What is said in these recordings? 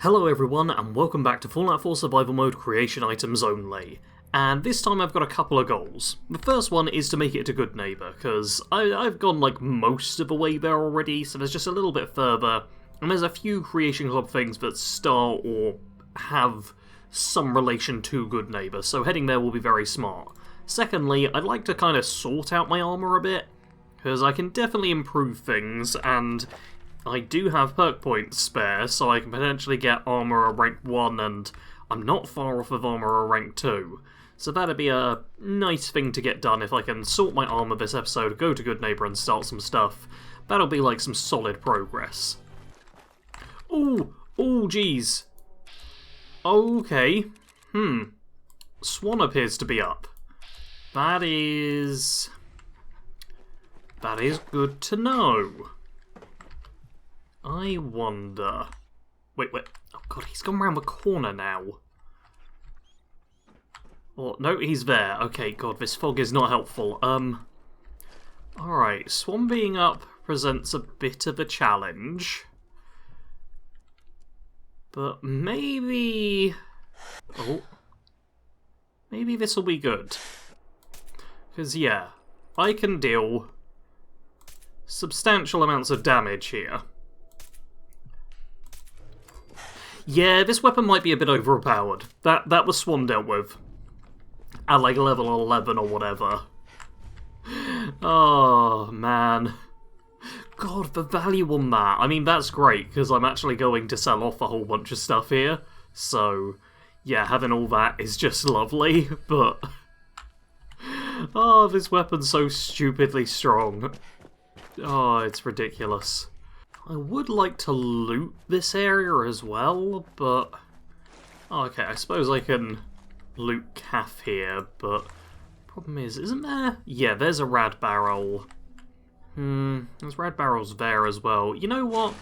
Hello everyone, and welcome back to Fallout 4 Survival Mode Creation Items Only. And this time I've got a couple of goals. The first one is to make it to Good Neighbour, because I've gone like most of the way there already, so there's just a little bit further, and there's a few Creation Club things that start or have some relation to Good Neighbour, so heading there will be very smart. Secondly, I'd like to kind of sort out my armour a bit, because I can definitely improve things, and I do have perk points spare, so I can potentially get armour rank 1, and I'm not far off of armour rank 2. So that'd be a nice thing to get done if I can sort my armour this episode, go to Good Neighbour and start some stuff. That'll be like some solid progress. Ooh, geez. Okay. Swan appears to be up. That is good to know. I wonder... Wait. Oh god, he's gone round the corner now. Oh, no, he's there. Okay, god, this fog is not helpful. Alright, Swan being up presents a bit of a challenge. But maybe... Oh. Maybe this will be good. Because, yeah, I can deal substantial amounts of damage here. Yeah, this weapon might be a bit overpowered. That was Swan dealt with. At like level 11 or whatever. Oh, man. God, the value on that. I mean, that's great, because I'm actually going to sell off a whole bunch of stuff here. So, yeah, having all that is just lovely, but... Oh, this weapon's so stupidly strong. Oh, it's ridiculous. I would like to loot this area as well, but... Oh, okay, I suppose I can loot Calf here, but... Problem is, isn't there... Yeah, there's a rad barrel. There's rad barrels there as well. You know what?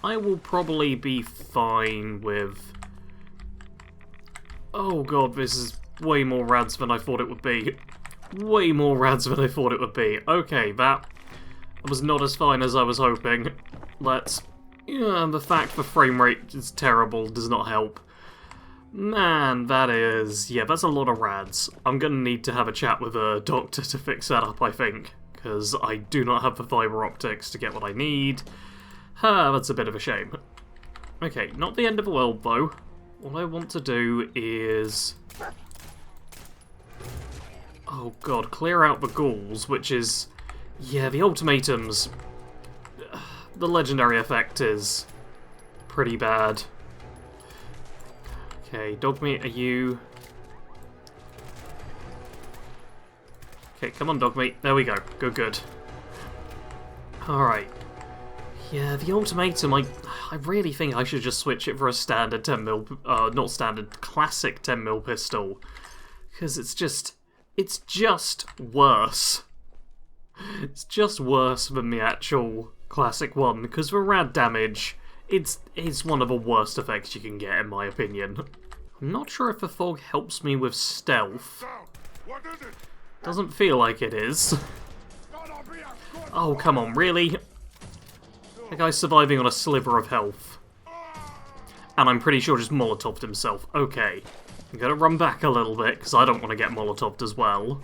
I will probably be fine with... Oh god, this is way more rads than I thought it would be. Way more rads than I thought it would be. Okay, that was not as fine as I was hoping. Yeah, the fact the frame rate is terrible does not help. Man, that's a lot of rads. I'm gonna need to have a chat with a doctor to fix that up, I think, because I do not have the fibre optics to get what I need. That's a bit of a shame. Okay, not the end of the world, though. What I want to do is... Oh god, clear out the ghouls, which is... Yeah, the ultimatums... The legendary effect is pretty bad. Okay, Dogmeat, are you... Okay, come on, Dogmeat. There we go. Good. Alright. Yeah, the ultimatum, I really think I should just switch it for a standard 10mm... not standard, classic 10mm pistol. Because it's just worse. It's just worse than the actual... classic one, because for rad damage, it's one of the worst effects you can get, in my opinion. I'm not sure if the fog helps me with stealth. Doesn't feel like it is. Oh, come on, really? The guy's surviving on a sliver of health. And I'm pretty sure just Molotov'd himself. Okay. I'm gonna run back a little bit, because I don't want to get Molotov'd as well.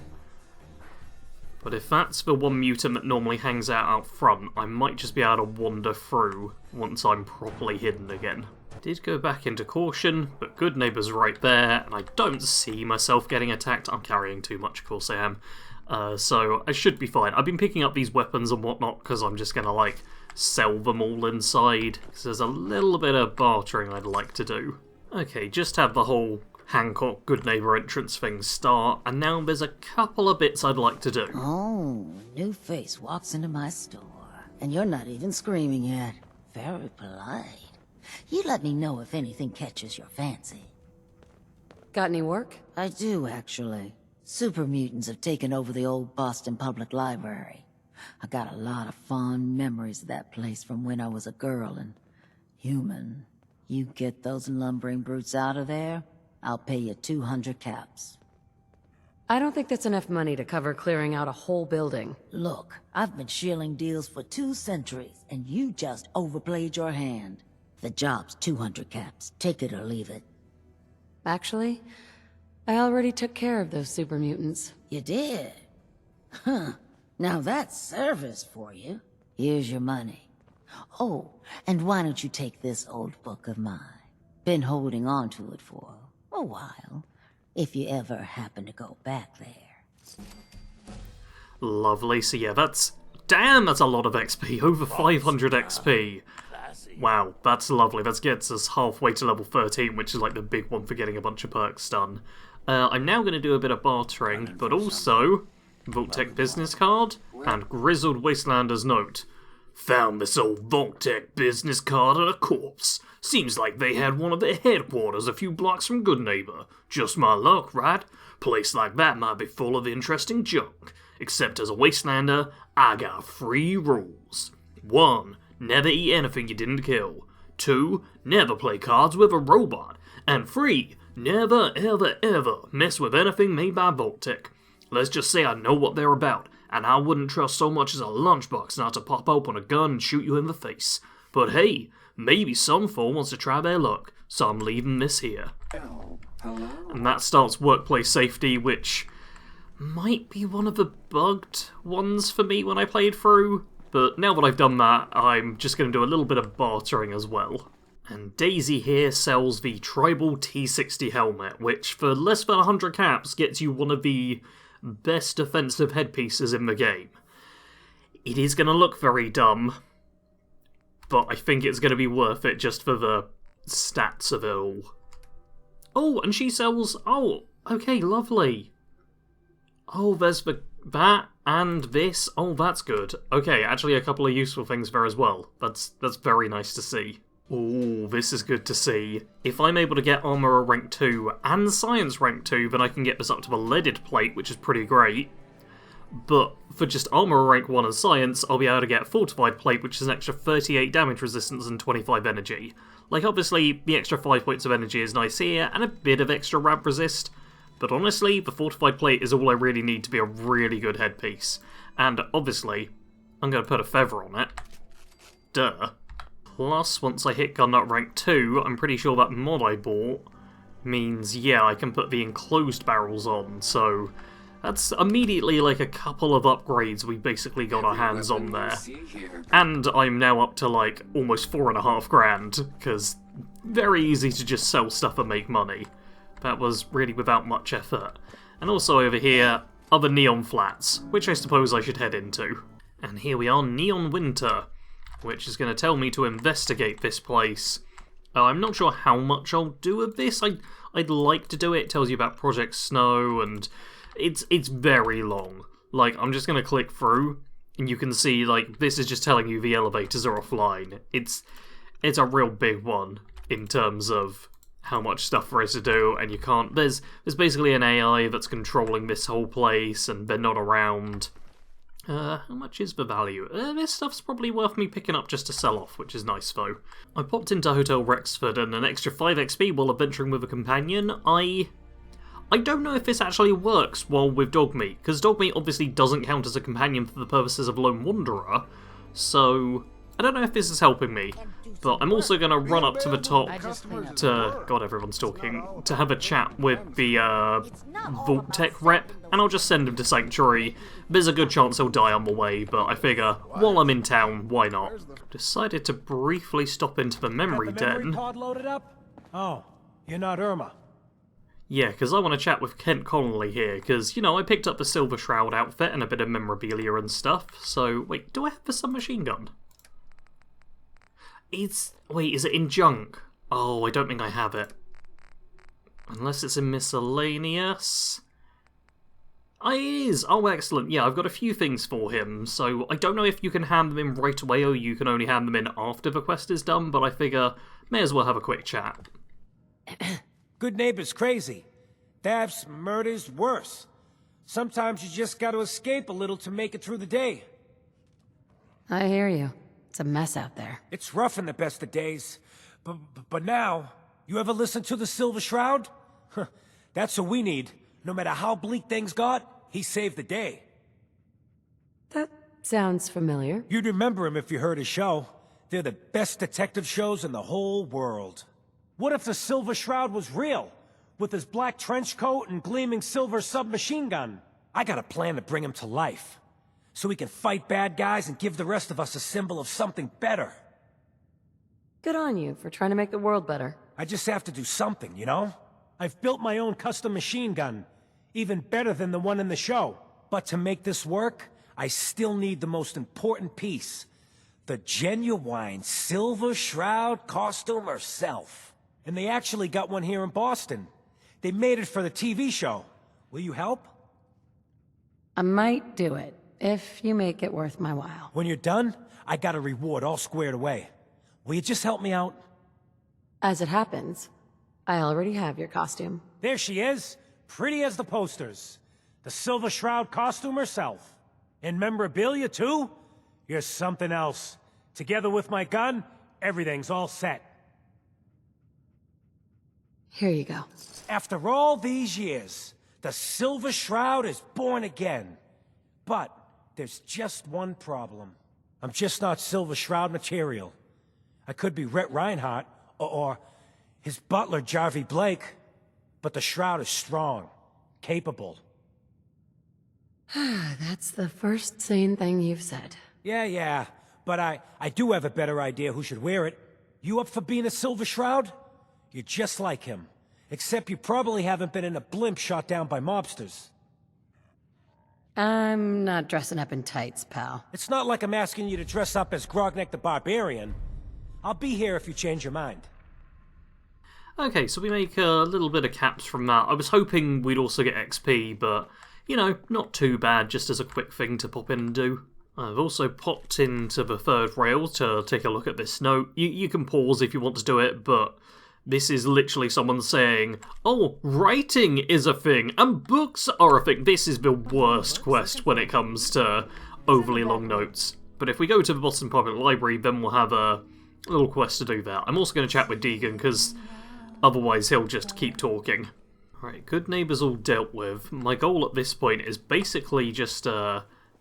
But if that's the one mutant that normally hangs out front, I might just be able to wander through once I'm properly hidden again. I did go back into caution, but Good Neighbour's right there, and I don't see myself getting attacked. I'm carrying too much, of course I am. So I should be fine. I've been picking up these weapons and whatnot because I'm just going to, like, sell them all inside, because there's a little bit of bartering I'd like to do. Okay, just have the whole Hancock Good Neighbour entrance thing start, and now there's a couple of bits I'd like to do. Oh, new face walks into my store, and you're not even screaming yet. Very polite. You let me know if anything catches your fancy. Got any work? I do, actually. Super mutants have taken over the old Boston Public Library. I got a lot of fond memories of that place from when I was a girl and human. You get those lumbering brutes out of there, I'll pay you 200 caps. I don't think that's enough money to cover clearing out a whole building. Look, I've been shilling deals for 2 centuries, and you just overplayed your hand. The job's 200 caps. Take it or leave it. Actually, I already took care of those super mutants. You did? Huh. Now that's service for you. Here's your money. Oh, and why don't you take this old book of mine? Been holding on to it for a while, if you ever happen to go back there. Lovely. So yeah, damn, that's a lot of XP. Over 500 XP. Wow, that's lovely. That gets us halfway to level 13, which is like the big one for getting a bunch of perks done. I'm now going to do a bit of bartering, but also Vault-Tec business card and Grizzled Wastelander's note. Found this old Vault-Tec business card on a corpse. Seems like they had one of their headquarters a few blocks from Goodneighbor. Just my luck, right? Place like that might be full of interesting junk. Except as a Wastelander, I got 3 rules. 1. Never eat anything you didn't kill. 2. Never play cards with a robot. And 3. Never, ever, ever mess with anything made by Vault-Tec. Let's just say I know what they're about, and I wouldn't trust so much as a lunchbox not to pop open a gun and shoot you in the face. But hey, maybe some fool wants to try their luck, so I'm leaving this here. And that starts workplace safety, which might be one of the bugged ones for me when I played through. But now that I've done that, I'm just going to do a little bit of bartering as well. And Daisy here sells the Tribal T60 helmet, which for less than 100 caps gets you one of the best defensive headpieces in the game. It is going to look very dumb, but I think it's going to be worth it just for the stats of it all. Oh, and she sells... Oh, okay, lovely. Oh, there's that and this. Oh, that's good. Okay, actually a couple of useful things there as well. That's very nice to see. Oh, this is good to see. If I'm able to get Armour rank 2 and Science rank 2, then I can get this up to a leaded plate, which is pretty great. But for just Armour rank 1 and Science, I'll be able to get Fortified plate, which is an extra 38 damage resistance and 25 energy. Like, obviously, the extra 5 points of energy is nice here, and a bit of extra ramp resist. But honestly, the Fortified plate is all I really need to be a really good headpiece. And obviously, I'm going to put a feather on it. Duh. Plus, once I hit Gun Nut rank 2, I'm pretty sure that mod I bought means, yeah, I can put the enclosed barrels on, so that's immediately like a couple of upgrades we basically got our hands on there. And I'm now up to like almost 4.5 grand, because very easy to just sell stuff and make money. That was really without much effort. And also over here, other Neon Flats, which I suppose I should head into. And here we are, Neon Winter, which is going to tell me to investigate this place. I'm not sure how much I'll do of this. I'd like to do it. It tells you about Project Snow, and it's very long. Like, I'm just going to click through, and you can see, like, this is just telling you the elevators are offline. It's a real big one in terms of how much stuff there is to do, and you can't... There's basically an AI that's controlling this whole place, and they're not around. How much is the value? This stuff's probably worth me picking up just to sell off, which is nice though. I popped into Hotel Rexford and an extra 5 XP while adventuring with a companion. I don't know if this actually works while with Dogmeat, because Dogmeat obviously doesn't count as a companion for the purposes of Lone Wanderer, so I don't know if this is helping me. But I'm also going to run up to the top to... God, everyone's talking. To have a chat with the Vault-Tec rep, and I'll just send him to Sanctuary. There's a good chance he'll die on the way, but I figure, while I'm in town, why not? Decided to briefly stop into the memory den. Pod loaded up? Oh, you're not Irma. Yeah, because I want to chat with Kent Connolly here, because, you know, I picked up the Silver Shroud outfit and a bit of memorabilia and stuff, so... Wait, do I have the submachine gun? Wait, is it in junk? Oh, I don't think I have it. Unless it's in miscellaneous. Oh, it is! Oh, excellent. Yeah, I've got a few things for him, so I don't know if you can hand them in right away or you can only hand them in after the quest is done, but I figure may as well have a quick chat. Good neighbor's crazy. Thefts, murders, worse. Sometimes you just gotta escape a little to make it through the day. I hear you. It's a mess out there. It's rough in the best of days. But now, you ever listen to the Silver Shroud? That's what we need. No matter how bleak things got, he saved the day. That sounds familiar. You'd remember him if you heard his show. They're the best detective shows in the whole world. What if the Silver Shroud was real? With his black trench coat and gleaming silver submachine gun? I got a plan to bring him to life. So he can fight bad guys and give the rest of us a symbol of something better. Good on you for trying to make the world better. I just have to do something, you know? I've built my own custom machine gun. Even better than the one in the show. But to make this work, I still need the most important piece. The genuine Silver Shroud costume herself. And they actually got one here in Boston. They made it for the TV show. Will you help? I might do it, if you make it worth my while. When you're done, I got a reward all squared away. Will you just help me out? As it happens, I already have your costume. There she is, pretty as the posters. The Silver Shroud costume herself. And memorabilia, too? You're something else. Together with my gun, everything's all set. Here you go. After all these years, the Silver Shroud is born again. But there's just one problem. I'm just not Silver Shroud material. I could be Rhett Reinhardt, or his butler, Jarvie Blake. But the Shroud is strong, capable. That's the first sane thing you've said. Yeah, but I do have a better idea who should wear it. You up for being a Silver Shroud? You're just like him. Except you probably haven't been in a blimp shot down by mobsters. I'm not dressing up in tights, pal. It's not like I'm asking you to dress up as Grognek the Barbarian. I'll be here if you change your mind. Okay, so we make a little bit of caps from that. I was hoping we'd also get XP, but, you know, not too bad, just as a quick thing to pop in and do. I've also popped into the third rail to take a look at this note. You can pause if you want to do it, but this is literally someone saying, oh, writing is a thing, and books are a thing. This is the worst quest when it comes to overly long notes. But if we go to the Boston Public Library, then we'll have a little quest to do that. I'm also going to chat with Deegan, because otherwise he'll just keep talking. Alright, good neighbours all dealt with. My goal at this point is basically just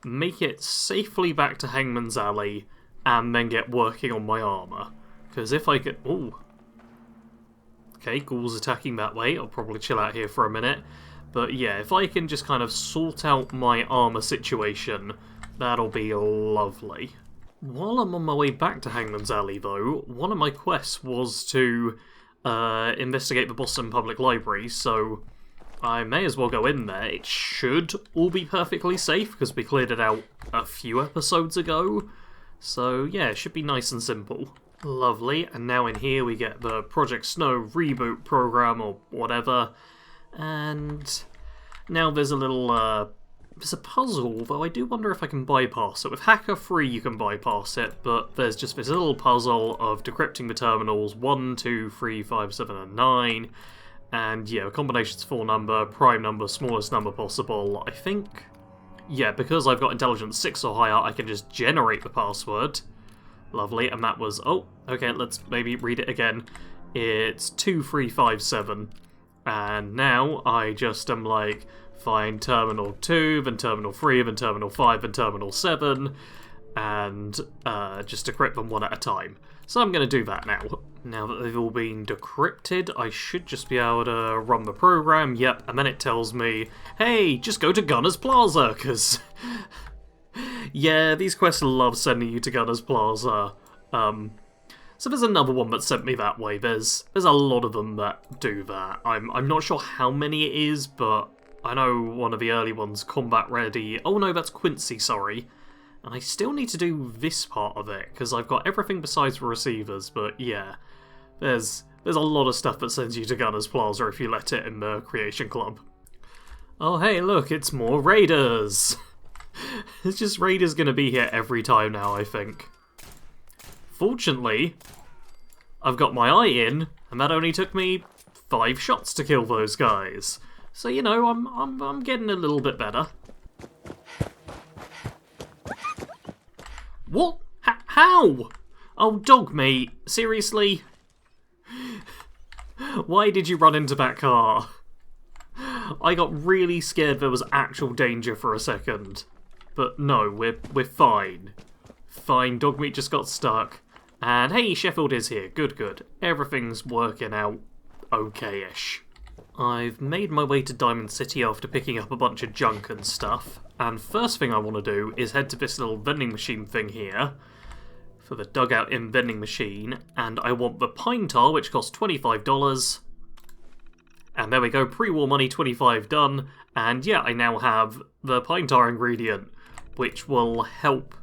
make it safely back to Hangman's Alley, and then get working on my armour. Because if I could... Ooh. Okay, ghouls attacking that way. I'll probably chill out here for a minute. But yeah, if I can just kind of sort out my armour situation, that'll be lovely. While I'm on my way back to Hangman's Alley, though, one of my quests was to investigate the Boston Public Library, so I may as well go in there. It should all be perfectly safe, because we cleared it out a few episodes ago. So yeah, it should be nice and simple. Lovely, and now in here we get the Project Snow reboot program, or whatever. And now there's a little, there's a puzzle, though I do wonder if I can bypass it. With Hacker 3 you can bypass it, but there's just this little puzzle of decrypting the terminals 1, 2, 3, 5, 7, and 9. And yeah, combinations 4 number, prime number, smallest number possible. I think, yeah, because I've got intelligence 6 or higher, I can just generate the password. Lovely, and that was, oh, okay, let's maybe read it again. It's 2357. And now I just am like, find Terminal 2, then Terminal 3, then Terminal 5, then Terminal 7, and just decrypt them one at a time. So I'm going to do that now. Now that they've all been decrypted, I should just be able to run the program, yep, and then it tells me, hey, just go to Gunner's Plaza, because... yeah, these quests love sending you to Gunner's Plaza. So there's another one that sent me that way. There's a lot of them that do that. I'm not sure how many it is, but I know one of the early ones, Combat Ready. Oh no, that's Quincy, sorry. And I still need to do this part of it, because I've got everything besides the receivers, but yeah. There's a lot of stuff that sends you to Gunner's Plaza if you let it in the Creation Club. Oh hey, look, it's more raiders! It's just raiders gonna be here every time now, I think. Fortunately, I've got my eye in, and that only took me 5 shots to kill those guys. So, you know, I'm getting a little bit better. What? How? Oh, dog mate, seriously? Why did you run into that car? I got really scared there was actual danger for a second. But no, we're fine. Fine, dog meat just got stuck. And hey, Sheffield is here. Good, good. Everything's working out okay-ish. I've made my way to Diamond City after picking up a bunch of junk and stuff, and first thing I want to do is head to this little vending machine thing here, for the dugout in vending machine, and I want the pine tar, which costs $25, and there we go, pre-war money, 25 done, and yeah, I now have the pine tar ingredient, which will help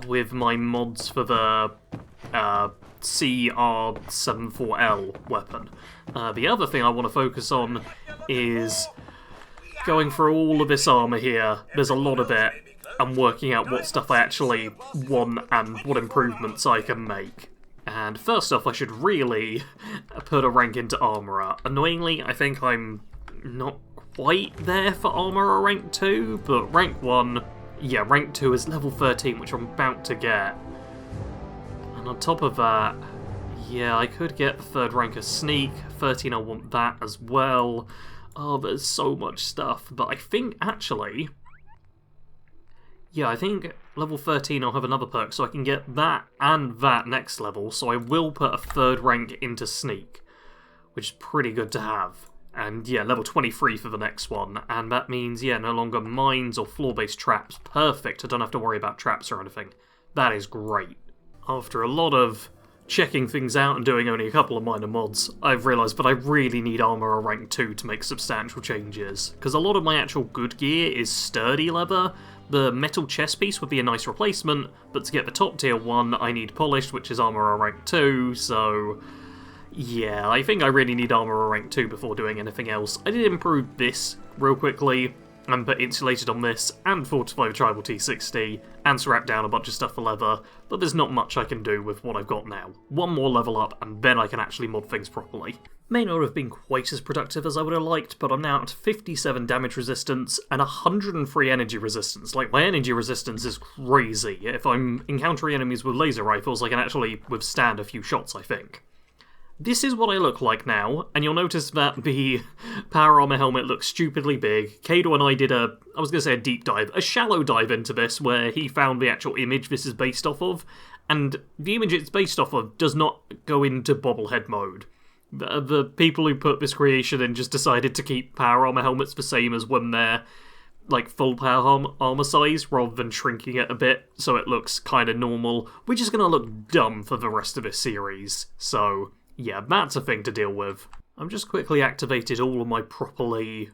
with my mods for the CR74L weapon. The other thing I want to focus on is going through all of this armour here. There's a lot of it, and working out what stuff I actually want and what improvements I can make. And first off, I should really put a rank into Armourer. Annoyingly, I think I'm not quite there for Armourer rank 2, but rank 1, yeah, rank 2 is level 13, which I'm about to get. And on top of that, yeah, I could get the 3rd rank of Sneak. 13, I want that as well. Oh, there's so much stuff. But I think, actually, yeah, I think level 13 I'll have another perk, so I can get that and that next level. So I will put a 3rd rank into Sneak, which is pretty good to have. And yeah, level 23 for the next one. And that means, yeah, no longer mines or floor-based traps. Perfect, I don't have to worry about traps or anything. That is great. After a lot of checking things out and doing only a couple of minor mods, I've realised that I really need Armourer rank 2 to make substantial changes, because a lot of my actual good gear is sturdy leather. The metal chest piece would be a nice replacement, but to get the top tier one I need polished, which is Armourer rank 2, so yeah, I think I really need Armourer rank 2 before doing anything else. I did improve this real quickly, and put insulated on this, and fortify the tribal T60, and strap down a bunch of stuff for leather, but there's not much I can do with what I've got now. One more level up, and then I can actually mod things properly. May not have been quite as productive as I would have liked, but I'm now at 57 damage resistance, and 103 energy resistance. Like, my energy resistance is crazy. If I'm encountering enemies with laser rifles, I can actually withstand a few shots, I think. This is what I look like now, and you'll notice that the power armor helmet looks stupidly big. Kado and I did a deep dive, a shallow dive into this, where he found the actual image this is based off of, and the image it's based off of does not go into bobblehead mode. The people who put this creation in just decided to keep power armor helmets the same as when they're like full power armor size, rather than shrinking it a bit so it looks kind of normal, which is going to look dumb for the rest of this series, so yeah, that's a thing to deal with. I've just quickly activated all of my properly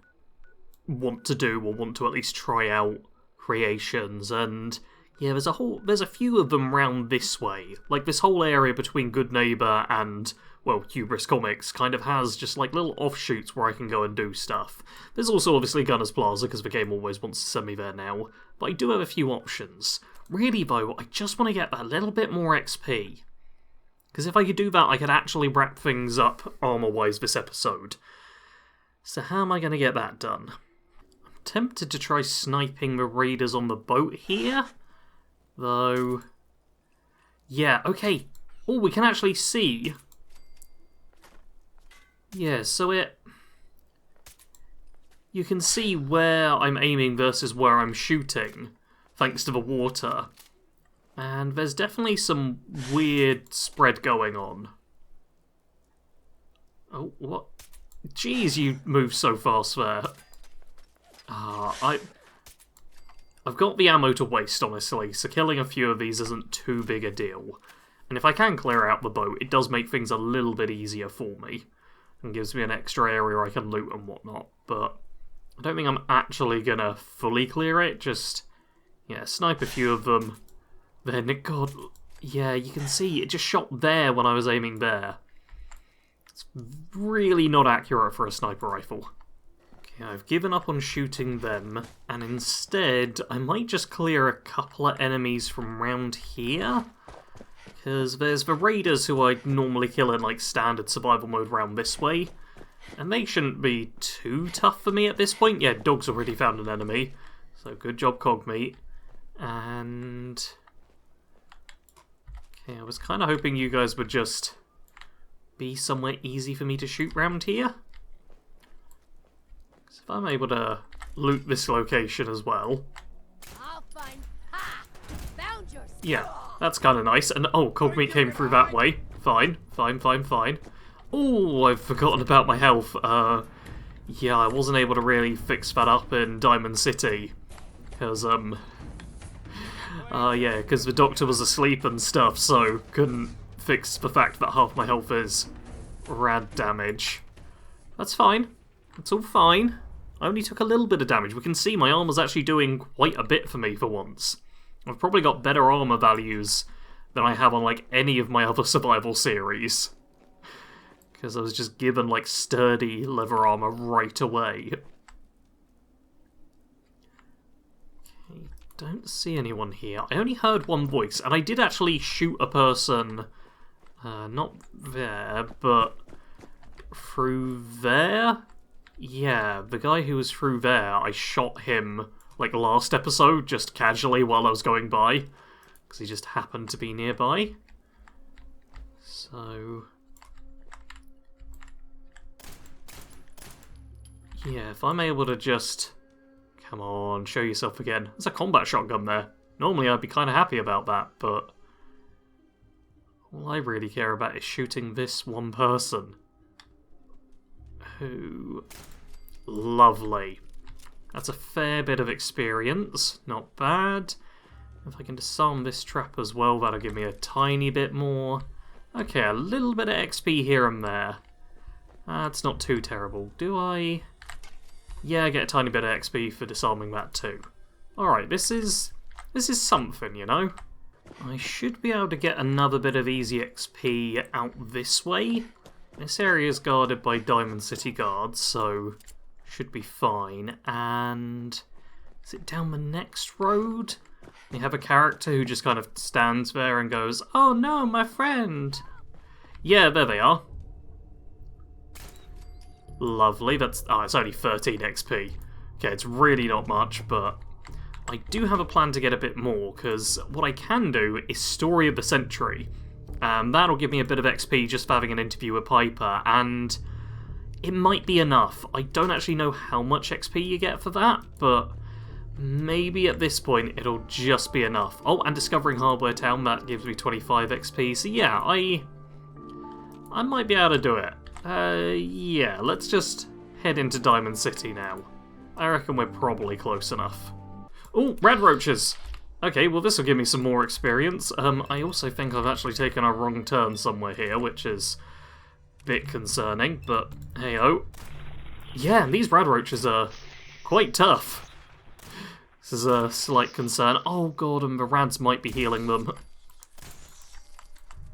want to do, or want to at least try out, creations, and yeah, there's a few of them round this way. Like, this whole area between Good Neighbor and, well, Hubris Comics kind of has just like little offshoots where I can go and do stuff. There's also obviously Gunner's Plaza, because the game always wants to send me there now, but I do have a few options. Really though, I just want to get that little bit more XP. Because if I could do that, I could actually wrap things up armor-wise this episode. So how am I going to get that done? I'm tempted to try sniping the raiders on the boat here. Though, yeah, okay. Oh, we can actually see. Yeah, so you can see where I'm aiming versus where I'm shooting, thanks to the water. And there's definitely some weird spread going on. Oh, what? Jeez, you move so fast there. I've got the ammo to waste, honestly, so killing a few of these isn't too big a deal. And if I can clear out the boat, it does make things a little bit easier for me. And gives me an extra area I can loot and whatnot. But I don't think I'm actually gonna fully clear it, just, yeah, snipe a few of them. Then, God, yeah, you can see it just shot there when I was aiming there. It's really not accurate for a sniper rifle. Okay, I've given up on shooting them, and instead, I might just clear a couple of enemies from round here. Because there's the raiders who I normally kill in, like, standard survival mode round this way. And they shouldn't be too tough for me at this point. Yeah, dog's already found an enemy. So, good job, Cogmeat. And okay, I was kind of hoping you guys would just be somewhere easy for me to shoot round here. So if I'm able to loot this location as well. I'll find. Ha! Found Yeah, that's kind of nice. And oh, cold meat came through that way. Fine, fine, fine, fine. Oh, I've forgotten about my health. Yeah, I wasn't able to really fix that up in Diamond City. Because, yeah, because the doctor was asleep and stuff, so couldn't fix the fact that half my health is rad damage. That's fine. It's all fine. I only took a little bit of damage. We can see my armor's actually doing quite a bit for me for once. I've probably got better armor values than I have on, like, any of my other survival series. Because I was just given, like, sturdy leather armor right away. Okay, don't see anyone here. I only heard one voice, and I did actually shoot a person, not there, but through there? Yeah, the guy who was through there, I shot him, like, last episode, just casually while I was going by. Because he just happened to be nearby. So... yeah, if I'm able to just... come on, show yourself again. There's a combat shotgun there. Normally I'd be kind of happy about that, but... all I really care about is shooting this one person. Who... lovely. That's a fair bit of experience. Not bad. If I can disarm this trap as well, that'll give me a tiny bit more. Okay, a little bit of XP here and there. That's not too terrible. Do I... yeah, I get a tiny bit of XP for disarming that too. Alright, this is something, you know? I should be able to get another bit of easy XP out this way. This area is guarded by Diamond City guards, so should be fine. And is it down the next road? You have a character who just kind of stands there and goes, "Oh no, my friend!" Yeah, there they are. Lovely, that's... oh, it's only 13 XP. Okay, it's really not much, but I do have a plan to get a bit more, because what I can do is Story of the Century. That'll give me a bit of XP just for having an interview with Piper, and it might be enough. I don't actually know how much XP you get for that, but maybe at this point it'll just be enough. Oh, and Discovering Hardware Town, that gives me 25 XP, so yeah, I might be able to do it. Yeah, let's just head into Diamond City now. I reckon we're probably close enough. Oh, rad roaches! Okay, well this will give me some more experience. I also think I've actually taken a wrong turn somewhere here, which is a bit concerning, but hey-oh. Yeah, and these rad roaches are quite tough. This is a slight concern. Oh god, and the rads might be healing them.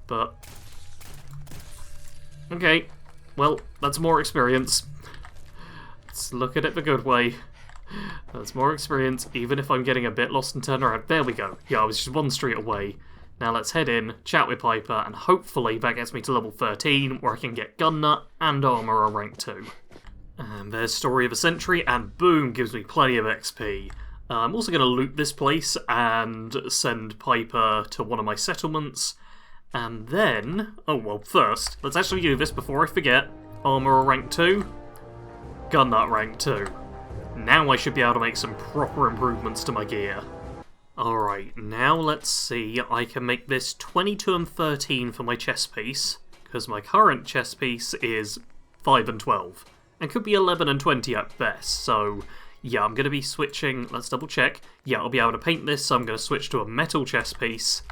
But... okay, well, that's more experience. Let's look at it the good way. That's more experience, even if I'm getting a bit lost and turn around. There we go. Yeah, I was just one street away. Now let's head in, chat with Piper, and hopefully that gets me to level 13, where I can get Gun Nut and Armour on rank 2. And there's Story of a Century, and boom, gives me plenty of XP. I'm also going to loot this place and send Piper to one of my settlements. And then... oh, well, first, let's actually do this before I forget. Armour rank 2, Gun Nut rank 2. Now I should be able to make some proper improvements to my gear. Alright, now let's see. I can make this 22 and 13 for my chest piece, because my current chest piece is 5 and 12, and could be 11 and 20 at best, so yeah, I'm going to be switching. Let's double check. Yeah, I'll be able to paint this, so I'm going to switch to a metal chest piece,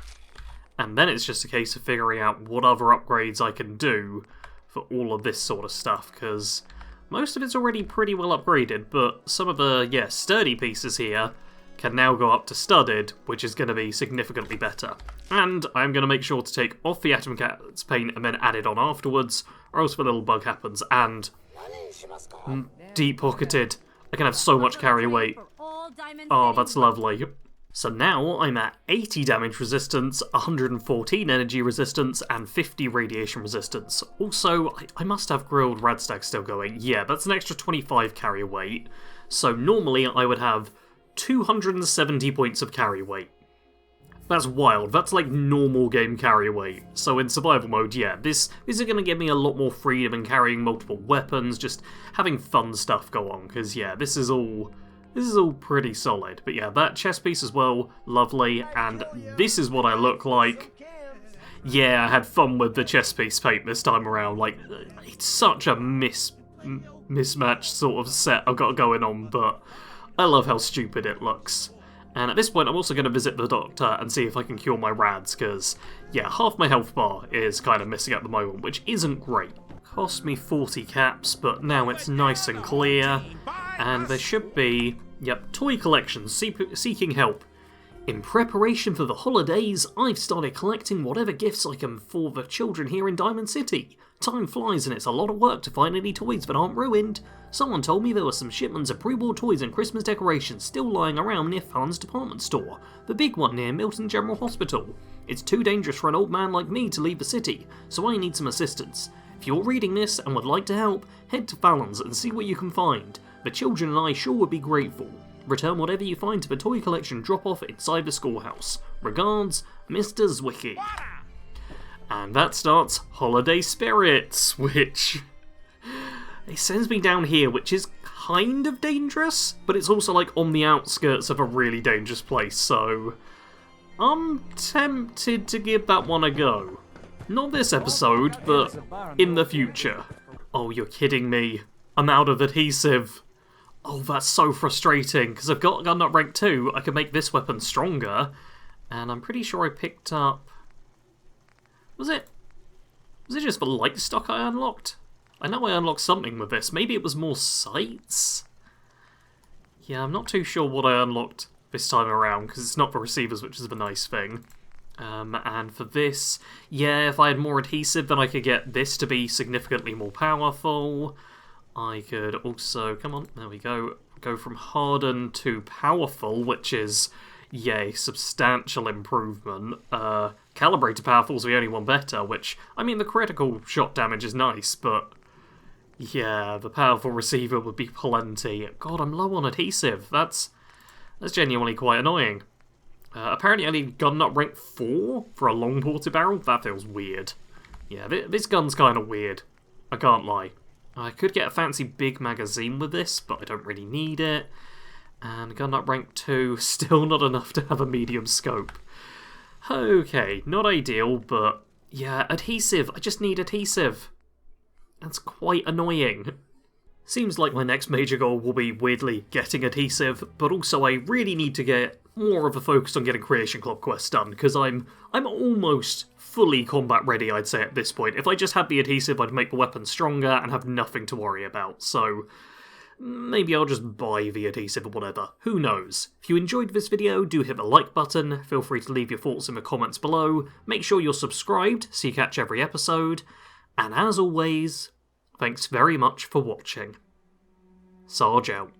and then it's just a case of figuring out what other upgrades I can do for all of this sort of stuff, because most of it's already pretty well upgraded, but some of the, yeah, sturdy pieces here can now go up to studded, which is going to be significantly better. And I'm going to make sure to take off the Atom Cat's paint and then add it on afterwards, or else the little bug happens, and deep-pocketed. I can have so much carry weight. Oh, that's lovely. So now I'm at 80 damage resistance, 114 energy resistance, and 50 radiation resistance. Also, I must have grilled radstag still going. Yeah, that's an extra 25 carry weight. So normally I would have 270 points of carry weight. That's wild. That's like normal game carry weight. So in survival mode, yeah, this is going to give me a lot more freedom in carrying multiple weapons, just having fun stuff go on, because yeah, this is all This is all pretty solid, but yeah, that chest piece as well, lovely, and this is what I look like. Yeah, I had fun with the chest piece paint this time around, like, it's such a mismatched sort of set I've got going on, but I love how stupid it looks. And at this point I'm also going to visit the doctor and see if I can cure my rads, because, yeah, half my health bar is kind of missing at the moment, which isn't great. Cost me 40 caps, but now it's nice and clear, and there should be, yep, toy collections seeking help. In preparation for the holidays, I've started collecting whatever gifts I can for the children here in Diamond City. Time flies and it's a lot of work to find any toys that aren't ruined. Someone told me there were some shipments of pre-war toys and Christmas decorations still lying around near Fun's department store, the big one near Milton General Hospital. It's too dangerous for an old man like me to leave the city, so I need some assistance. If you're reading this and would like to help, head to Fallon's and see what you can find. The children and I sure would be grateful. Return whatever you find to the toy collection drop-off inside the schoolhouse. Regards, Mr. Zwicky. And that starts Holiday Spirits, which... it sends me down here, which is kind of dangerous, but it's also like on the outskirts of a really dangerous place, so... I'm tempted to give that one a go. Not this episode, but in the future. Oh, you're kidding me. I'm out of adhesive. Oh, that's so frustrating, because I've got gun nut rank 2, I can make this weapon stronger, and I'm pretty sure I picked up... Was it just the light stock I unlocked? I know I unlocked something with this, maybe it was more sights? Yeah, I'm not too sure what I unlocked this time around, because it's not for receivers, which is the nice thing. And for this, yeah, if I had more adhesive, then I could get this to be significantly more powerful. I could also, come on, there we go from hardened to powerful, which is, yay, substantial improvement. Calibrated powerful is the only one better, which, I mean, the critical shot damage is nice, but yeah, the powerful receiver would be plenty. God, I'm low on adhesive. That's genuinely quite annoying. Apparently I need gun nut rank 4 for a long ported barrel. That feels weird. Yeah, this gun's kind of weird. I can't lie. I could get a fancy big magazine with this, but I don't really need it. And gun nut rank 2, still not enough to have a medium scope. Okay, not ideal, but yeah, adhesive. I just need adhesive. That's quite annoying. Seems like my next major goal will be weirdly getting adhesive, but also I really need to get more of a focus on getting Creation Club quests done, because I'm almost fully combat ready, I'd say, at this point. If I just had the adhesive, I'd make the weapon stronger and have nothing to worry about, so maybe I'll just buy the adhesive or whatever. Who knows? If you enjoyed this video, do hit the like button, feel free to leave your thoughts in the comments below, make sure you're subscribed so you catch every episode, and as always, thanks very much for watching. Sarge out.